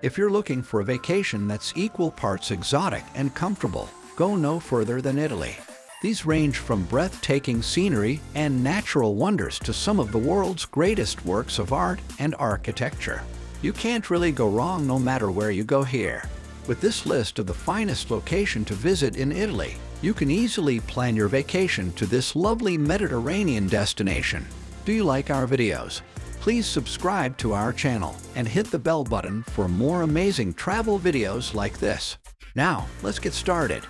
If you're looking for a vacation that's equal parts exotic and comfortable, go no further than Italy. These range from breathtaking scenery and natural wonders to some of the world's greatest works of art and architecture. You can't really go wrong no matter where you go here. With this list of the finest location to visit in Italy, you can easily plan your vacation to this lovely Mediterranean destination. Do you like our videos? Please subscribe to our channel and hit the bell button for more amazing travel videos like this. Now, let's get started.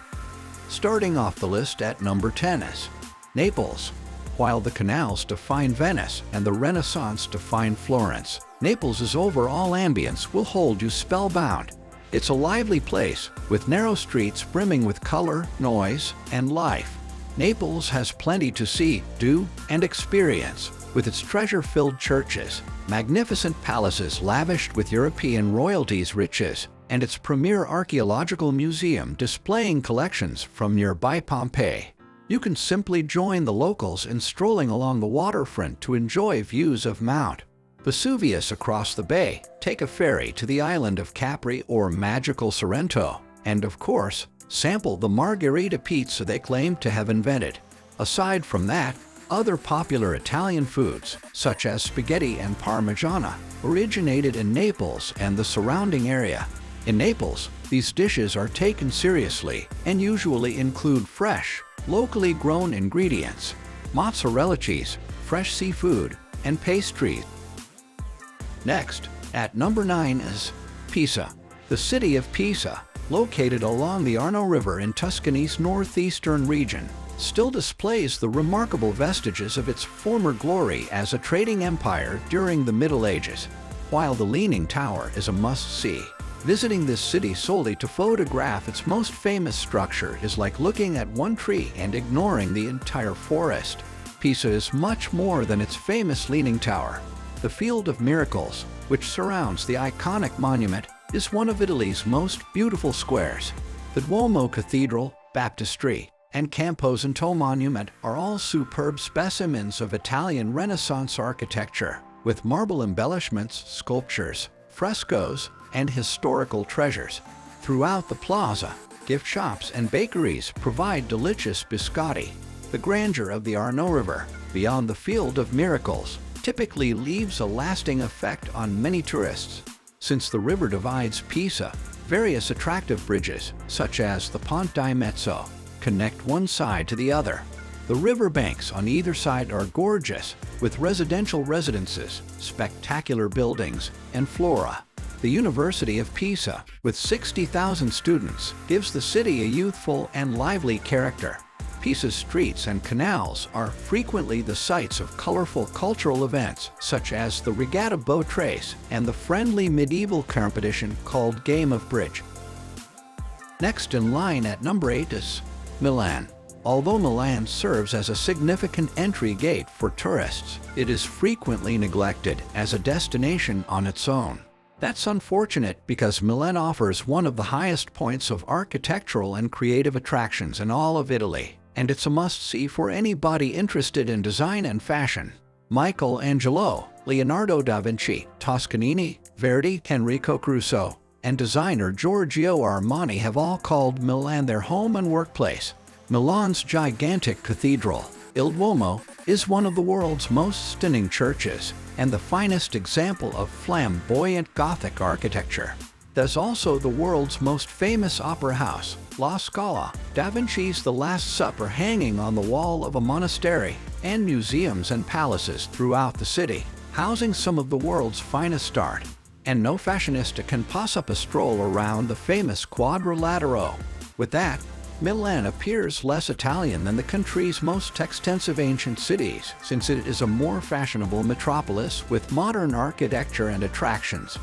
Starting off the list at number 10 is Naples. While the canals define Venice and the Renaissance define Florence, Naples' overall ambience will hold you spellbound. It's a lively place, with narrow streets brimming with color, noise, and life. Naples has plenty to see, do, and experience, with its treasure-filled churches, magnificent palaces lavished with European royalty's riches, and its premier archaeological museum displaying collections from nearby Pompeii. You can simply join the locals in strolling along the waterfront to enjoy views of Mount Vesuvius across the bay, take a ferry to the island of Capri or magical Sorrento, and of course, sample the margherita pizza they claim to have invented. Aside from that, other popular Italian foods, such as spaghetti and parmigiana, originated in Naples and the surrounding area. In Naples, these dishes are taken seriously and usually include fresh, locally grown ingredients, mozzarella cheese, fresh seafood, and pastries. Next, at number 9 is Pisa. The city of Pisa, located along the Arno River in Tuscany's northeastern region, still displays the remarkable vestiges of its former glory as a trading empire during the Middle Ages. While the Leaning Tower is a must-see, visiting this city solely to photograph its most famous structure is like looking at one tree and ignoring the entire forest. Pisa is much more than its famous Leaning Tower. The Field of Miracles, which surrounds the iconic monument, is one of Italy's most beautiful squares. The Duomo Cathedral, Baptistery, and Campo Santo Monument are all superb specimens of Italian Renaissance architecture, with marble embellishments, sculptures, frescoes, and historical treasures. Throughout the plaza, gift shops and bakeries provide delicious biscotti. The grandeur of the Arno River, beyond the Field of Miracles, typically leaves a lasting effect on many tourists. Since the river divides Pisa, various attractive bridges, such as the Ponte di Mezzo, connect one side to the other. The riverbanks on either side are gorgeous, with residential residences, spectacular buildings, and flora. The University of Pisa, with 60,000 students, gives the city a youthful and lively character. Pisa's streets and canals are frequently the sites of colorful cultural events, such as the Regatta Boat Race and the friendly medieval competition called Game of Bridge. Next in line at number 8 is Milan. Although Milan serves as a significant entry gate for tourists, it is frequently neglected as a destination on its own. That's unfortunate because Milan offers one of the highest points of architectural and creative attractions in all of Italy, and it's a must-see for anybody interested in design and fashion. Michelangelo, Leonardo da Vinci, Toscanini, Verdi, Enrico Caruso, and designer Giorgio Armani have all called Milan their home and workplace. Milan's gigantic cathedral, Il Duomo, is one of the world's most stunning churches and the finest example of flamboyant Gothic architecture. There's also the world's most famous opera house, La Scala, Da Vinci's The Last Supper hanging on the wall of a monastery, and museums and palaces throughout the city, housing some of the world's finest art. And no fashionista can pass up a stroll around the famous Quadrilatero. With that, Milan appears less Italian than the country's most extensive ancient cities, since it is a more fashionable metropolis with modern architecture and attractions.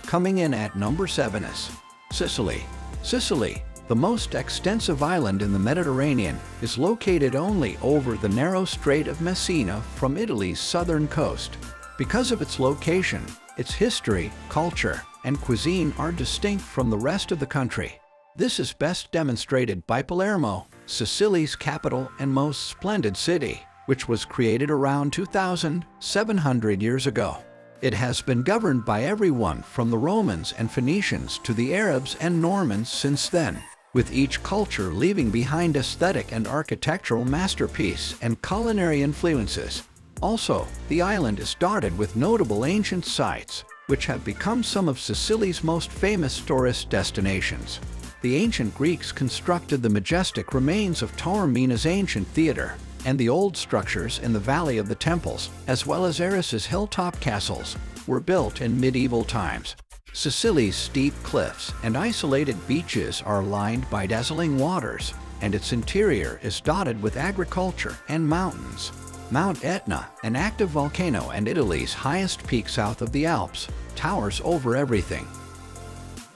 Coming in at number 7 is Sicily. Sicily, the most extensive island in the Mediterranean, is located only over the narrow Strait of Messina from Italy's southern coast. Because of its location, its history, culture, and cuisine are distinct from the rest of the country. This is best demonstrated by Palermo, Sicily's capital and most splendid city, which was created around 2,700 years ago. It has been governed by everyone from the Romans and Phoenicians to the Arabs and Normans since then, with each culture leaving behind aesthetic and architectural masterpiece and culinary influences. Also, the island is dotted with notable ancient sites, which have become some of Sicily's most famous tourist destinations. The ancient Greeks constructed the majestic remains of Taormina's ancient theater, and the old structures in the Valley of the Temples, as well as Eris's hilltop castles, were built in medieval times. Sicily's steep cliffs and isolated beaches are lined by dazzling waters, and its interior is dotted with agriculture and mountains. Mount Etna, an active volcano and Italy's highest peak south of the Alps, towers over everything.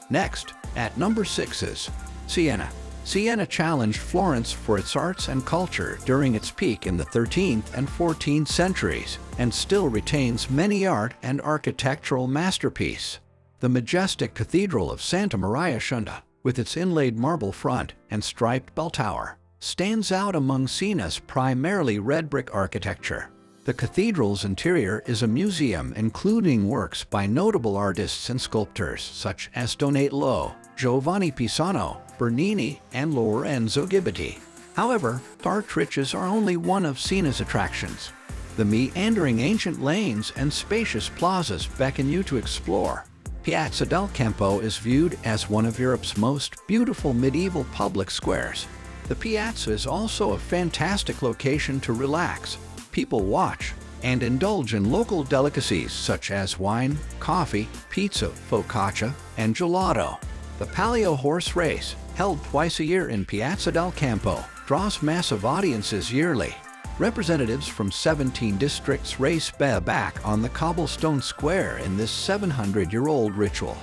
Next, at number 6 is Siena. Siena challenged Florence for its arts and culture during its peak in the 13th and 14th centuries, and still retains many art and architectural masterpieces. The majestic Cathedral of Santa Maria Sciunta, with its inlaid marble front and striped bell tower, stands out among Siena's primarily red brick architecture. The cathedral's interior is a museum including works by notable artists and sculptors such as Donatello, Giovanni Pisano, Bernini, and Lorenzo Ghiberti. However, art riches are only one of Siena's attractions. The meandering ancient lanes and spacious plazas beckon you to explore. Piazza del Campo is viewed as one of Europe's most beautiful medieval public squares. The piazza is also a fantastic location to relax, people watch, and indulge in local delicacies such as wine, coffee, pizza, focaccia, and gelato. The Palio horse race, held twice a year in Piazza del Campo, draws massive audiences yearly. Representatives from 17 districts race back on the cobblestone square in this 700-year-old ritual.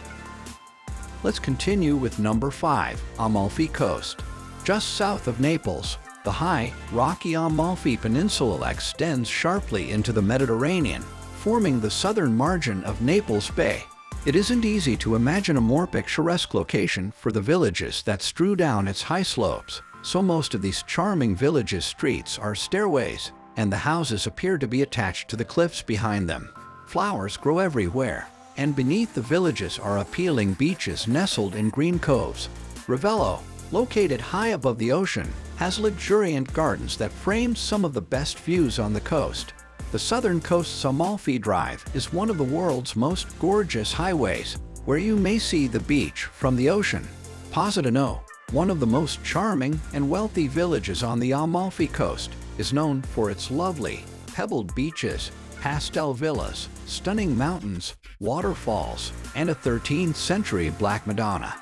Let's continue with number 5, Amalfi Coast. Just south of Naples, the high, rocky Amalfi Peninsula extends sharply into the Mediterranean, forming the southern margin of Naples Bay. It isn't easy to imagine a more picturesque location for the villages that strew down its high slopes, so most of these charming villages' streets are stairways, and the houses appear to be attached to the cliffs behind them. Flowers grow everywhere, and beneath the villages are appealing beaches nestled in green coves. Ravello, located high above the ocean, has luxuriant gardens that frame some of the best views on the coast. The southern coast's Amalfi Drive is one of the world's most gorgeous highways, where you may see the beach from the ocean. Positano, one of the most charming and wealthy villages on the Amalfi Coast, is known for its lovely, pebbled beaches, pastel villas, stunning mountains, waterfalls, and a 13th-century Black Madonna.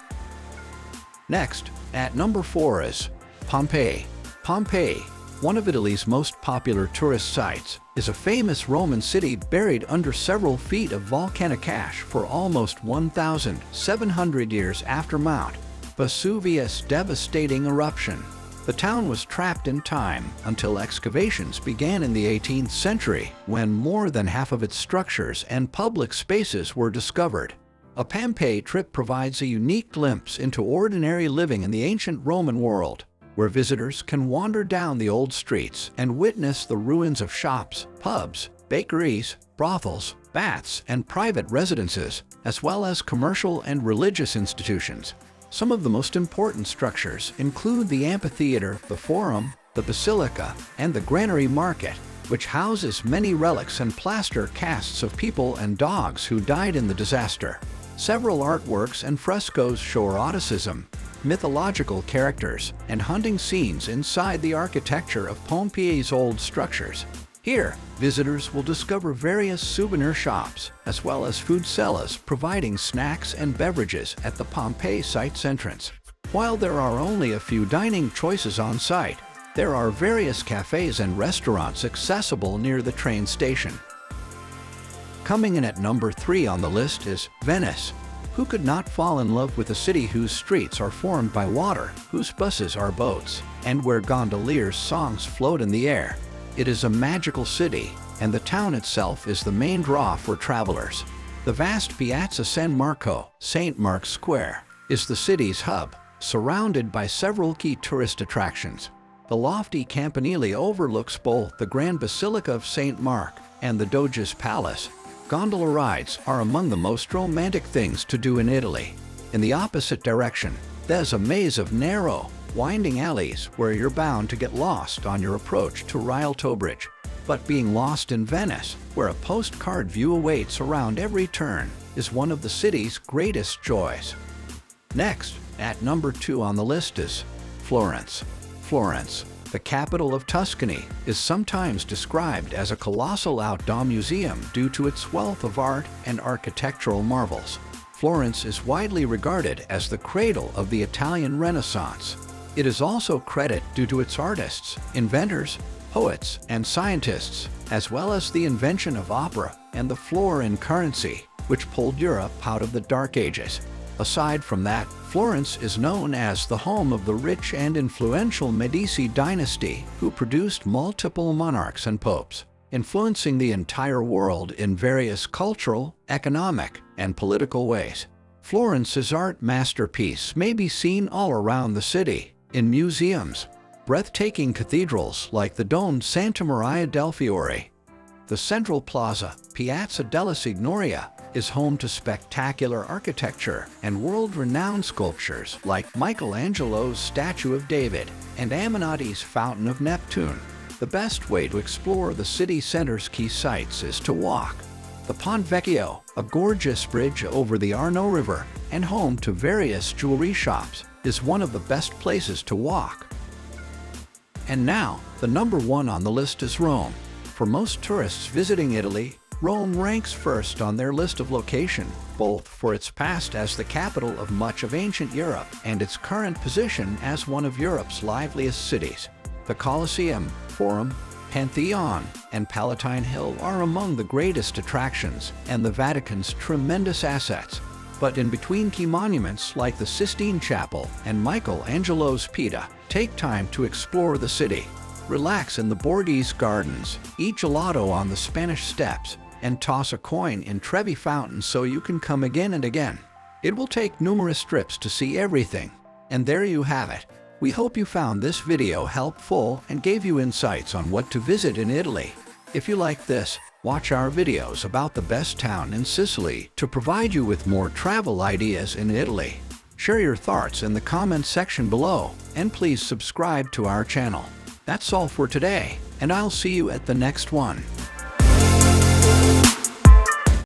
Next, at number 4 is Pompeii. Pompeii, one of Italy's most popular tourist sites, is a famous Roman city buried under several feet of volcanic ash for almost 1,700 years after Mount Vesuvius' devastating eruption. The town was trapped in time until excavations began in the 18th century, when more than half of its structures and public spaces were discovered. A Pompeii trip provides a unique glimpse into ordinary living in the ancient Roman world, where visitors can wander down the old streets and witness the ruins of shops, pubs, bakeries, brothels, baths, and private residences, as well as commercial and religious institutions. Some of the most important structures include the amphitheater, the forum, the basilica, and the granary market, which houses many relics and plaster casts of people and dogs who died in the disaster. Several artworks and frescoes show eroticism, mythological characters, and hunting scenes inside the architecture of Pompeii's old structures. Here, visitors will discover various souvenir shops, as well as food sellers providing snacks and beverages at the Pompeii site's entrance. While there are only a few dining choices on site, there are various cafes and restaurants accessible near the train station. Coming in at number 3 on the list is Venice. Who could not fall in love with a city whose streets are formed by water, whose buses are boats, and where gondoliers' songs float in the air? It is a magical city, and the town itself is the main draw for travelers. The vast Piazza San Marco, St. Mark's Square, is the city's hub, surrounded by several key tourist attractions. The lofty campanile overlooks both the Grand Basilica of St. Mark and the Doge's Palace. Gondola rides are among the most romantic things to do in Italy. In the opposite direction, there's a maze of narrow, winding alleys where you're bound to get lost on your approach to Rialto Bridge. But being lost in Venice, where a postcard view awaits around every turn, is one of the city's greatest joys. Next, at number 2 on the list is Florence. Florence, the capital of Tuscany, is sometimes described as a colossal outdoor museum due to its wealth of art and architectural marvels. Florence is widely regarded as the cradle of the Italian Renaissance. It is also credited due to its artists, inventors, poets, and scientists, as well as the invention of opera and the florin currency, which pulled Europe out of the Dark Ages. Aside from that, Florence is known as the home of the rich and influential Medici dynasty, who produced multiple monarchs and popes, influencing the entire world in various cultural, economic, and political ways. Florence's art masterpiece may be seen all around the city, in museums, breathtaking cathedrals like the domed Santa Maria del Fiore. The central plaza, Piazza della Signoria, is home to spectacular architecture and world-renowned sculptures like Michelangelo's Statue of David and Ammonites' Fountain of Neptune. The best way to explore the city center's key sites is to walk. The Ponte Vecchio, a gorgeous bridge over the Arno River and home to various jewelry shops, is one of the best places to walk. And now, the number 1 on the list is Rome. For most tourists visiting Italy, Rome ranks first on their list of location, both for its past as the capital of much of ancient Europe and its current position as one of Europe's liveliest cities. The Colosseum, Forum, Pantheon, and Palatine Hill are among the greatest attractions and the Vatican's tremendous assets. But in between key monuments like the Sistine Chapel and Michelangelo's Pisa, take time to explore the city. Relax in the Borghese Gardens, eat gelato on the Spanish Steps, and toss a coin in Trevi Fountain so you can come again and again. It will take numerous trips to see everything. And there you have it. We hope you found this video helpful and gave you insights on what to visit in Italy. If you like this, watch our videos about the best town in Sicily to provide you with more travel ideas in Italy. Share your thoughts in the comment section below, and please subscribe to our channel. That's all for today, and I'll see you at the next one.